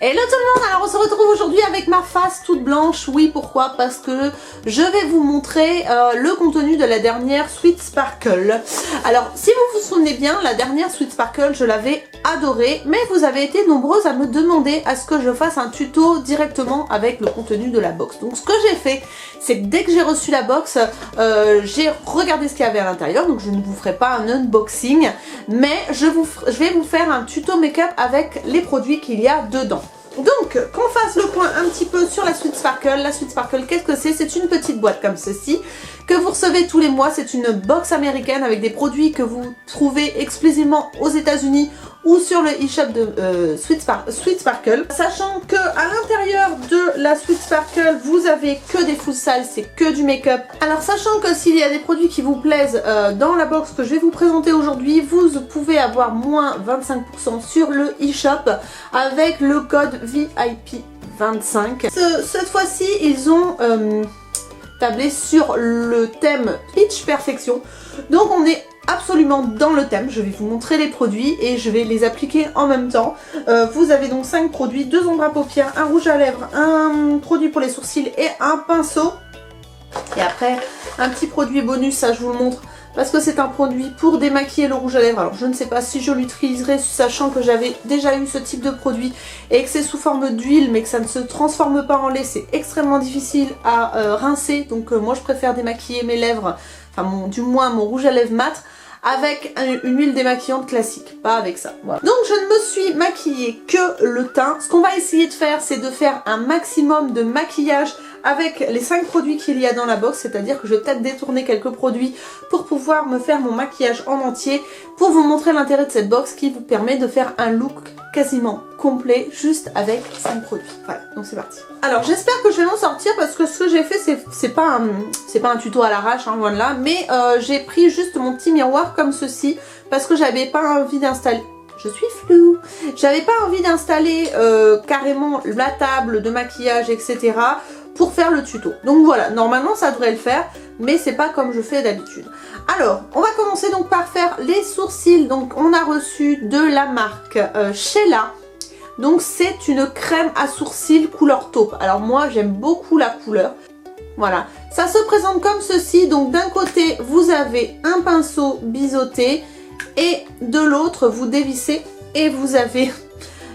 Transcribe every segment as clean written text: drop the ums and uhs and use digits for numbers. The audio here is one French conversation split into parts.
Hello tout le monde, alors on se retrouve aujourd'hui avec ma face toute blanche. Oui, pourquoi? Parce que je vais vous montrer le contenu de la dernière Sweet Sparkle. Alors si vous vous souvenez bien, la dernière Sweet Sparkle je l'avais adorée, mais vous avez été nombreuses à me demander à ce que je fasse un tuto directement avec le contenu de la box. Donc ce que j'ai fait, c'est que dès que j'ai reçu la box, j'ai regardé ce qu'il y avait à l'intérieur. Donc je ne vous ferai pas un unboxing, mais je vais vous faire un tuto make-up avec les produits qu'il y a dedans. Donc, qu'on fasse le point un petit peu sur la Sweet Sparkle. La Sweet Sparkle, qu'est-ce que c'est? C'est une petite boîte comme ceci, que vous recevez tous les mois. C'est une box américaine avec des produits que vous trouvez exclusivement aux États-Unis ou sur le e-shop de Sweet Sparkle. Sachant que à l'intérieur de la Sweet Sparkle, vous avez que des full size, c'est que du make-up. Alors sachant que s'il y a des produits qui vous plaisent dans la box que je vais vous présenter aujourd'hui, vous pouvez avoir moins 25% sur le e-shop avec le code VIP25. Cette fois-ci, ils ont tablé sur le thème Peach Perfection. Donc on est absolument dans le thème. Je vais vous montrer les produits et je vais les appliquer en même temps. Vous avez donc 5 produits, 2 ombres à paupières, un rouge à lèvres, un produit pour les sourcils et un pinceau. Et après, un petit produit bonus, ça je vous le montre parce que c'est un produit pour démaquiller le rouge à lèvres. Alors je ne sais pas si je l'utiliserai, sachant que j'avais déjà eu ce type de produit et que c'est sous forme d'huile mais que ça ne se transforme pas en lait. C'est extrêmement difficile à rincer, donc moi je préfère démaquiller mes lèvres, enfin du moins mon rouge à lèvres mat, avec une huile démaquillante classique, pas avec ça. Voilà. Donc je ne me suis maquillée que le teint. Ce qu'on va essayer de faire, c'est de faire un maximum de maquillage avec les 5 produits qu'il y a dans la box, c'est-à-dire que je vais peut-être détourner quelques produits pour pouvoir me faire mon maquillage en entier, pour vous montrer l'intérêt de cette box qui vous permet de faire un look quasiment complet juste avec 5 produits. Voilà, donc c'est parti. Alors j'espère que je vais m'en sortir parce que ce que j'ai fait, c'est pas un tuto à l'arrache, hein, loin de là, mais j'ai pris juste mon petit miroir comme ceci parce que j'avais pas envie d'installer... Je suis floue. J'avais pas envie d'installer carrément la table de maquillage, etc. pour faire le tuto. Donc voilà, normalement ça devrait le faire, mais c'est pas comme je fais d'habitude. Alors, on va commencer donc par faire les sourcils. Donc on a reçu de la marque Sheila. Donc c'est une crème à sourcils couleur taupe. Alors moi j'aime beaucoup la couleur. Voilà, ça se présente comme ceci. Donc d'un côté vous avez un pinceau biseauté et de l'autre vous dévissez et vous avez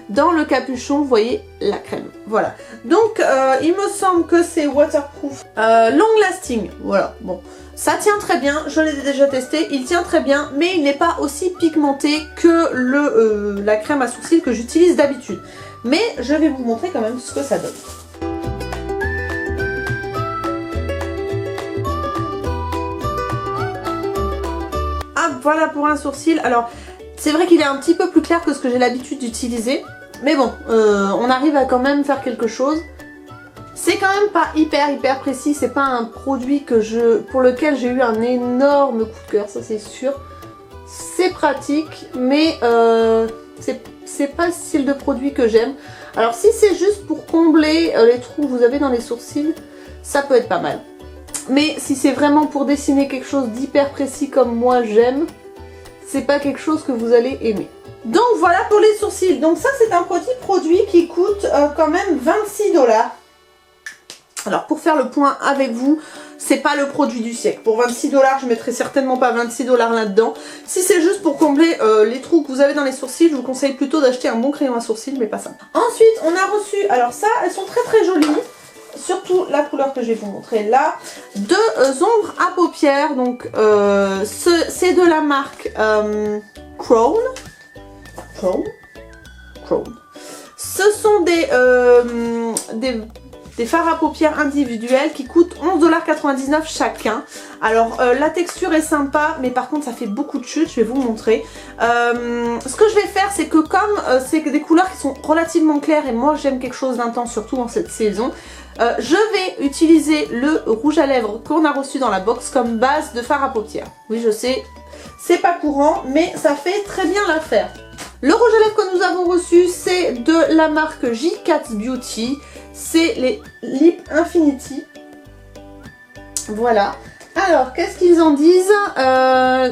dans le capuchon, vous voyez la crème. Voilà, donc il me semble que c'est waterproof, long lasting. Voilà, bon, ça tient très bien, je l'ai déjà testé, il tient très bien, mais il n'est pas aussi pigmenté que la crème à sourcils que j'utilise d'habitude. Mais je vais vous montrer quand même ce que ça donne. Ah, voilà pour un sourcil. Alors c'est vrai qu'il est un petit peu plus clair que ce que j'ai l'habitude d'utiliser, mais bon, on arrive à quand même faire quelque chose. C'est quand même pas hyper précis, c'est pas un produit pour lequel j'ai eu un énorme coup de cœur, ça c'est sûr. C'est pratique, mais c'est pas le style de produit que j'aime. Alors si c'est juste pour combler les trous que vous avez dans les sourcils, ça peut être pas mal. Mais si c'est vraiment pour dessiner quelque chose d'hyper précis comme moi j'aime, c'est pas quelque chose que vous allez aimer. Donc voilà pour les sourcils. Donc ça c'est un petit produit qui coûte quand même 26 $. Alors pour faire le point avec vous, c'est pas le produit du siècle. Pour 26 $, je mettrai certainement pas 26 $ là-dedans. Si c'est juste pour combler les trous que vous avez dans les sourcils, je vous conseille plutôt d'acheter un bon crayon à sourcils, mais pas ça. Ensuite on a reçu, alors ça elles sont très jolies. Surtout la couleur que je vais vous montrer là, 2 ombres à paupières. Donc c'est de la marque Crown. Ce sont des fards à paupières individuels qui coûtent 11,99 $ chacun. Alors la texture est sympa, mais par contre ça fait beaucoup de chutes, je vais vous montrer. Ce que je vais faire, c'est que comme c'est des couleurs qui sont relativement claires et moi j'aime quelque chose d'intense, surtout dans cette saison, je vais utiliser le rouge à lèvres qu'on a reçu dans la box comme base de fard à paupières. Oui je sais, c'est pas courant, mais ça fait très bien l'affaire. Le rouge à lèvres que nous avons reçu, c'est de la marque J4 Beauty. C'est les Lip Infinity. Voilà. Alors, qu'est-ce qu'ils en disent?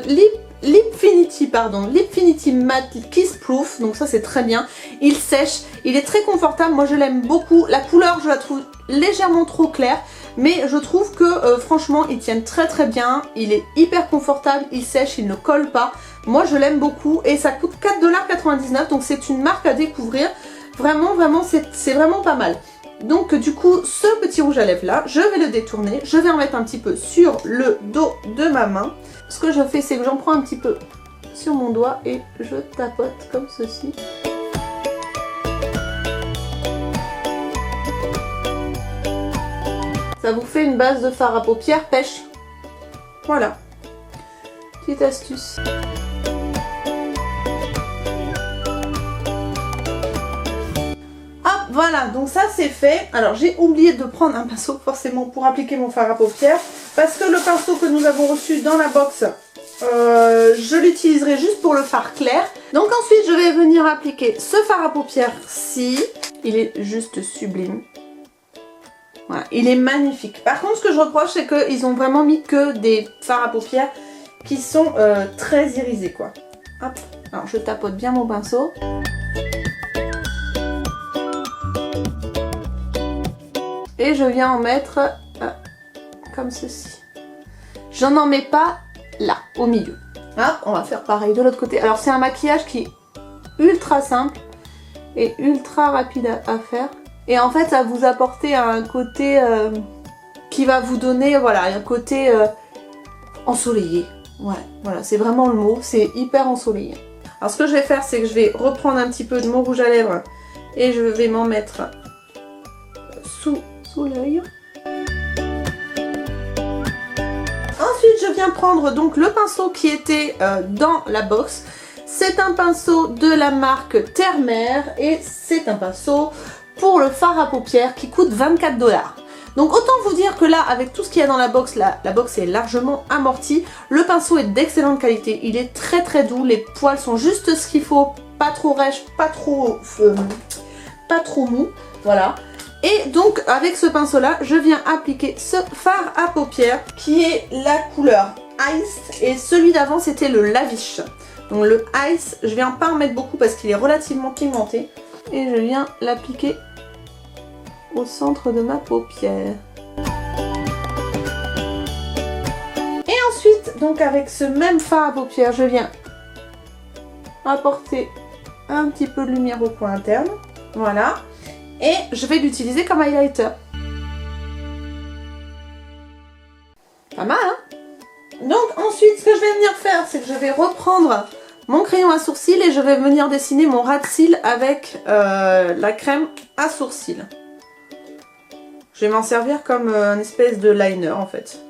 Lip l'Infinity, pardon, l'Infinity Matte Kiss Proof, donc ça c'est très bien. Il sèche, il est très confortable, moi je l'aime beaucoup. La couleur je la trouve légèrement trop claire, mais je trouve que franchement ils tiennent très très bien. Il est hyper confortable, il sèche, il ne colle pas. Moi je l'aime beaucoup et ça coûte 4,99 $, donc c'est une marque à découvrir. Vraiment, vraiment, c'est vraiment pas mal. Donc du coup, ce petit rouge à lèvres là, je vais le détourner. Je vais en mettre un petit peu sur le dos de ma main. Ce que je fais, c'est que j'en prends un petit peu sur mon doigt et je tapote comme ceci. Ça vous fait une base de fard à paupières pêche. Voilà. Petite astuce. Voilà, donc ça c'est fait. Alors j'ai oublié de prendre un pinceau forcément pour appliquer mon fard à paupières parce que le pinceau que nous avons reçu dans la box, je l'utiliserai juste pour le fard clair. Donc ensuite je vais venir appliquer ce fard à paupières-ci. Il est juste sublime. Voilà, il est magnifique. Par contre ce que je reproche c'est qu'ils ont vraiment mis que des fards à paupières qui sont très irisés quoi. Hop. Alors je tapote bien mon pinceau. Et je viens en mettre comme ceci. J'en en mets pas là, au milieu. Hop, on va faire pareil de l'autre côté. Alors c'est un maquillage qui est ultra simple et ultra rapide à faire. Et en fait ça va vous apporter un côté qui va vous donner, voilà, un côté ensoleillé. Ouais, voilà, c'est vraiment le mot, c'est hyper ensoleillé. Alors ce que je vais faire, c'est que je vais reprendre un petit peu de mon rouge à lèvres et je vais m'en mettre sous l'œil. Ensuite je viens prendre donc le pinceau qui était dans la box. C'est un pinceau de la marque Terre-Mer et c'est un pinceau pour le fard à paupières qui coûte 24 $. Donc autant vous dire que là avec tout ce qu'il y a dans la box, la box est largement amortie. Le pinceau est d'excellente qualité, il est très très doux, les poils sont juste ce qu'il faut, pas trop rêche, pas trop mou, voilà. Et donc avec ce pinceau là, je viens appliquer ce fard à paupières qui est la couleur Ice et celui d'avant c'était le Lavish. Donc le Ice, je viens pas en mettre beaucoup parce qu'il est relativement pigmenté et je viens l'appliquer au centre de ma paupière. Et ensuite, donc avec ce même fard à paupières, je viens apporter un petit peu de lumière au coin interne, voilà. Et je vais l'utiliser comme highlighter. Pas mal, hein? Donc ensuite, ce que je vais venir faire, c'est que je vais reprendre mon crayon à sourcils et je vais venir dessiner mon ras de cils avec la crème à sourcils. Je vais m'en servir comme une espèce de liner en fait.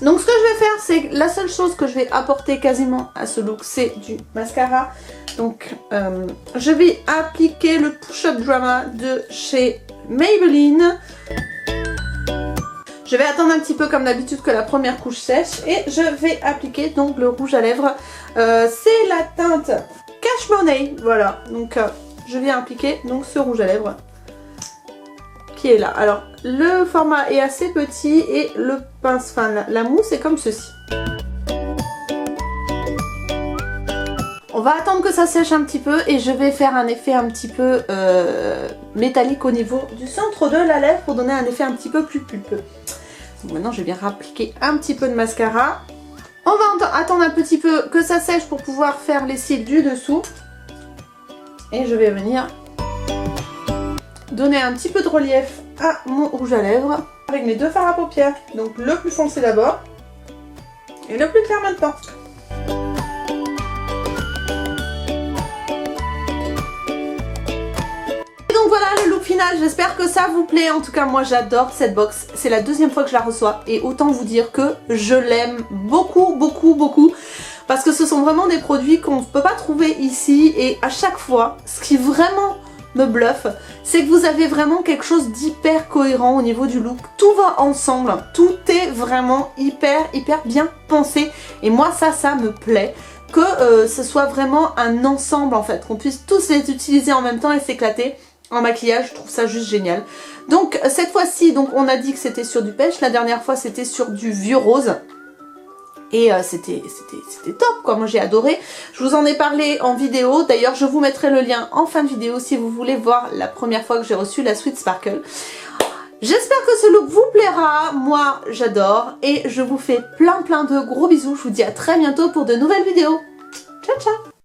Donc ce que je vais faire, c'est que la seule chose que je vais apporter quasiment à ce look, c'est du mascara. Donc je vais appliquer le Push Up Drama de chez Maybelline. Je vais attendre un petit peu comme d'habitude que la première couche sèche et je vais appliquer donc le rouge à lèvres. C'est la teinte Cash Money, voilà. Donc je viens appliquer donc ce rouge à lèvres qui est là. Alors le format est assez petit et le pince, enfin la mousse est comme ceci. On va attendre que ça sèche un petit peu et je vais faire un effet un petit peu métallique au niveau du centre de la lèvre pour donner un effet un petit peu plus pulpeux. Donc maintenant je vais bien appliquer un petit peu de mascara. On va attendre un petit peu que ça sèche pour pouvoir faire les cils du dessous. Et je vais venir donner un petit peu de relief à mon rouge à lèvres avec mes deux fards à paupières. Donc le plus foncé d'abord et le plus clair maintenant. Et donc voilà le look final, j'espère que ça vous plaît. En tout cas moi j'adore cette box, c'est la deuxième fois que je la reçois et autant vous dire que je l'aime beaucoup beaucoup beaucoup. Parce que ce sont vraiment des produits qu'on ne peut pas trouver ici et à chaque fois, ce qui vraiment me bluffe, c'est que vous avez vraiment quelque chose d'hyper cohérent au niveau du look. Tout va ensemble, tout est vraiment hyper bien pensé et moi ça me plaît. Que ce soit vraiment un ensemble en fait, qu'on puisse tous les utiliser en même temps et s'éclater. en maquillage, je trouve ça juste génial. Donc cette fois-ci, donc on a dit que c'était sur du pêche, la dernière fois c'était sur du vieux rose. Et c'était top quoi, moi j'ai adoré. Je vous en ai parlé en vidéo, d'ailleurs je vous mettrai le lien en fin de vidéo si vous voulez voir la première fois que j'ai reçu la Sweet Sparkle. J'espère que ce look vous plaira, moi j'adore et je vous fais plein de gros bisous. Je vous dis à très bientôt pour de nouvelles vidéos. Ciao ciao.